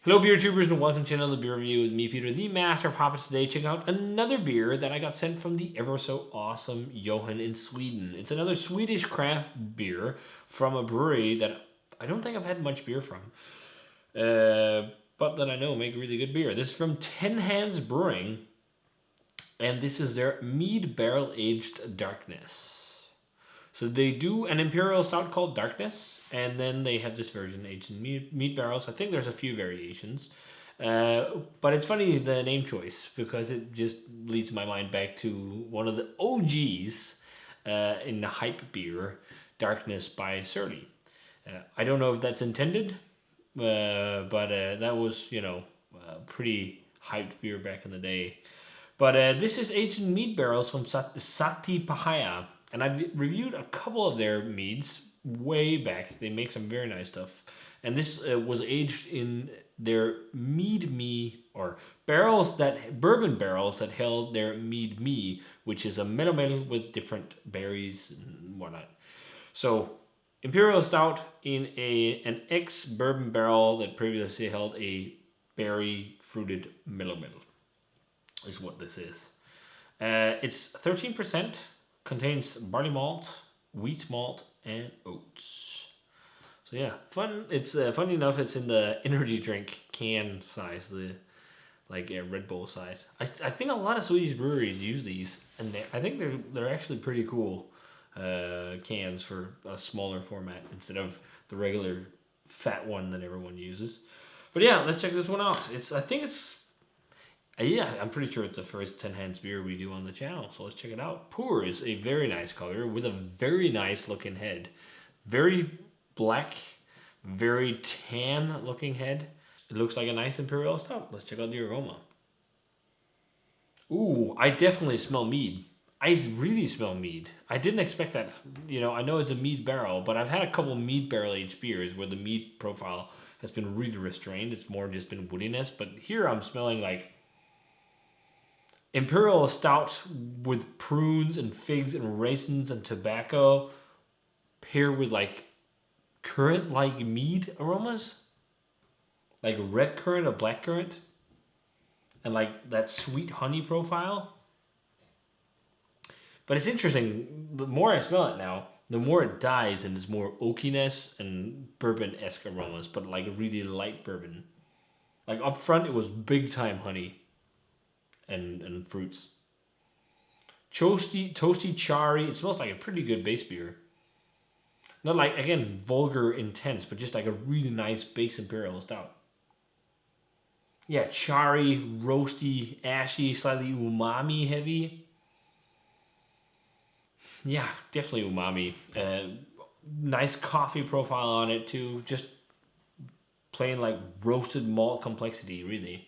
Hello beer tubers and welcome to another beer review with me, Peter, the master of hoppers. Today, check out another beer that I got sent from the ever so awesome Johan in Sweden. It's another Swedish craft beer from a brewery that I don't think I've had much beer from, but that I know make really good beer. This is from 10 Hands Brewing, and this is their Mead Barrel Aged Darkness. So they do an Imperial Stout called Darkness, and then they have this version aged in mead barrels. I think there's a few variations. But it's funny, the name choice, because it just leads my mind back to one of the OGs in the hype beer, Darkness by Surly. I don't know if that's intended, but that was, pretty hyped beer back in the day. But this is aged in mead barrels from Sahtipaja. And I've reviewed a couple of their meads way back. They make some very nice stuff. And this was aged in their Mead Me, or bourbon barrels that held their Mead Me, which is a mellow with different berries and whatnot. So, Imperial Stout in an ex-bourbon barrel that previously held a berry fruited mellow is what this is. It's 13%. Contains barley malt, wheat malt, and oats. So yeah, fun. It's funny enough. It's in the energy drink can size, the Red Bull size. I think a lot of Swedish breweries use these, and I think they're actually pretty cool cans for a smaller format instead of the regular fat one that everyone uses. But yeah, let's check this one out. I'm pretty sure it's the first 10 Hands beer we do on the channel, so let's check it out. Pour is a very nice color with a very nice looking head. Very black, very tan looking head. It looks like a nice Imperial Stout. Let's check out the aroma. Ooh, I definitely smell mead. I really smell mead. I didn't expect that. I know it's a mead barrel, but I've had a couple mead barrel aged beers where the mead profile has been really restrained. It's more just been woodiness, but here I'm smelling like Imperial Stout with prunes and figs and raisins and tobacco paired with currant mead aromas, like red currant or black currant, and that sweet honey profile. But it's interesting, the more I smell it now, the more it dies and it's more oakiness and bourbon-esque aromas, but really light bourbon. Up front it was big time honey and fruits. Toasty cherry. It smells like a pretty good base beer. Not again, vulgar intense, but just a really nice base Imperial Stout. Yeah, cherry, roasty, ashy, slightly umami heavy. Yeah, definitely umami. Nice coffee profile on it too. Just plain roasted malt complexity, really.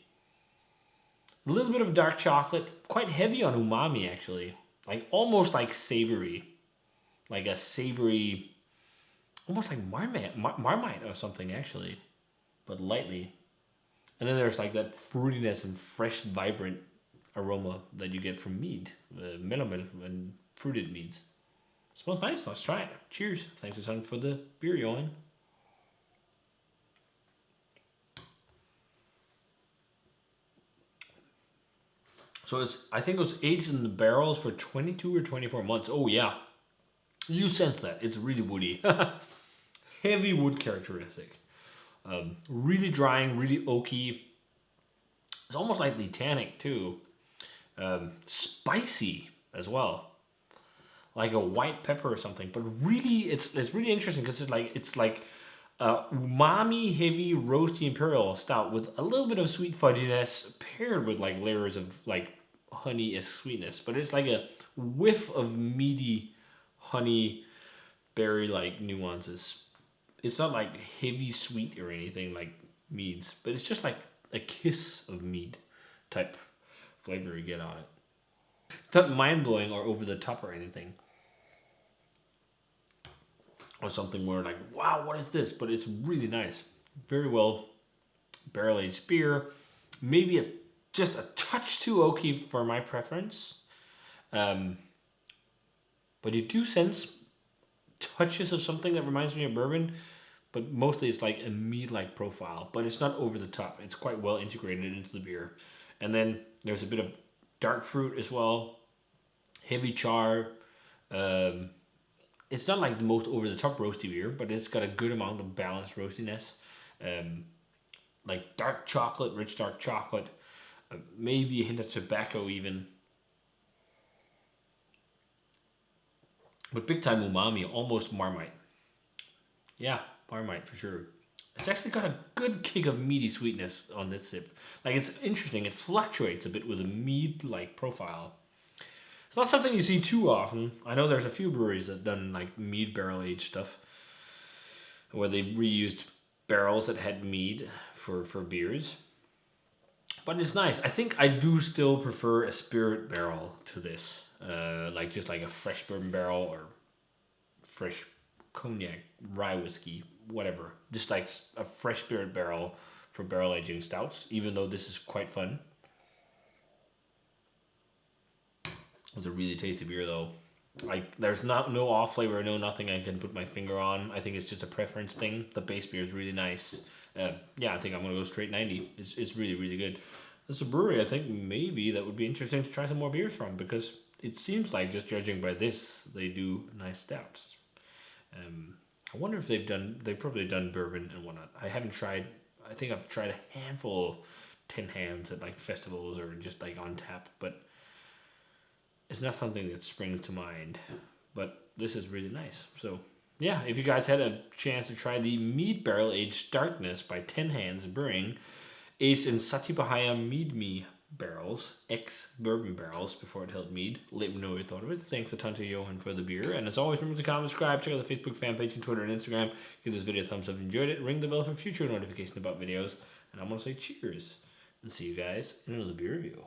A little bit of dark chocolate, quite heavy on umami actually. Almost savory. Like a savory, almost like Marmite or something actually, but lightly. And then there's that fruitiness and fresh, vibrant aroma that you get from mead, mellow and fruited meads. Smells nice. Let's try it. Cheers. Thanks a ton for the beer, Johan. So I think it was aged in the barrels for 22 or 24 months. Oh yeah, you sense that. It's really woody. Heavy wood characteristic. Really drying, really oaky. It's almost lightly tannic too. Spicy as well. Like a white pepper or something. But really, it's really interesting because it's like umami heavy roasty Imperial Stout with a little bit of sweet fudginess paired with layers of honey-esque sweetness, but it's like a whiff of meaty honey berry nuances. It's not heavy sweet or anything like meads, but it's just a kiss of mead type flavor you get on it. It's not mind-blowing or over the top or anything, or something where wow, what is this? But it's really nice. Very well barrel-aged beer. Maybe just a touch too oaky for my preference. But you do sense touches of something that reminds me of bourbon. but mostly it's like a mead-like profile, but it's not over the top. It's quite well integrated into the beer. And then there's a bit of dark fruit as well, heavy char. Um, it's not like the most over the top roasty beer, but it's got a good amount of balanced roastiness. Um, like dark chocolate, rich dark chocolate, maybe a hint of tobacco even. But big time umami, almost Marmite. Yeah, Marmite for sure. It's actually got a good kick of meaty sweetness on this sip. Like it's interesting, it fluctuates a bit with a mead-like profile. It's not something you see too often. I know there's a few breweries that done like mead barrel aged stuff, where they reused barrels that had mead for beers. But it's nice. I think I do still prefer a spirit barrel to this. Like just like a fresh bourbon barrel or fresh cognac, rye whiskey, whatever. Just like a fresh spirit barrel for barrel aging stouts, even though this is quite fun. It's a really tasty beer though. Like there's no off flavor, no nothing I can put my finger on. I think it's just a preference thing. The base beer is really nice. Yeah, I think I'm gonna go straight 90. It's really really good. It's a brewery I think maybe that would be interesting to try some more beers from, because it seems like, just judging by this, they do nice stouts. I wonder if they've probably done bourbon and whatnot. I haven't tried. I think I've tried a handful of tin hands at like festivals or just like on tap, but it's not something that springs to mind. But this is really nice. So yeah, if you guys had a chance to try the Mead Barrel Aged Darkness by 10 Hands Brewing, aged in Sahtipaja Mead barrels, ex-bourbon barrels before it held mead, let me know what you thought of it. Thanks a ton to Johan for the beer. And as always, remember to comment, subscribe, check out the Facebook fan page and Twitter and Instagram. Give this video a thumbs up if you enjoyed it. Ring the bell for future notifications about videos. And I'm going to say cheers. And see you guys in another beer review.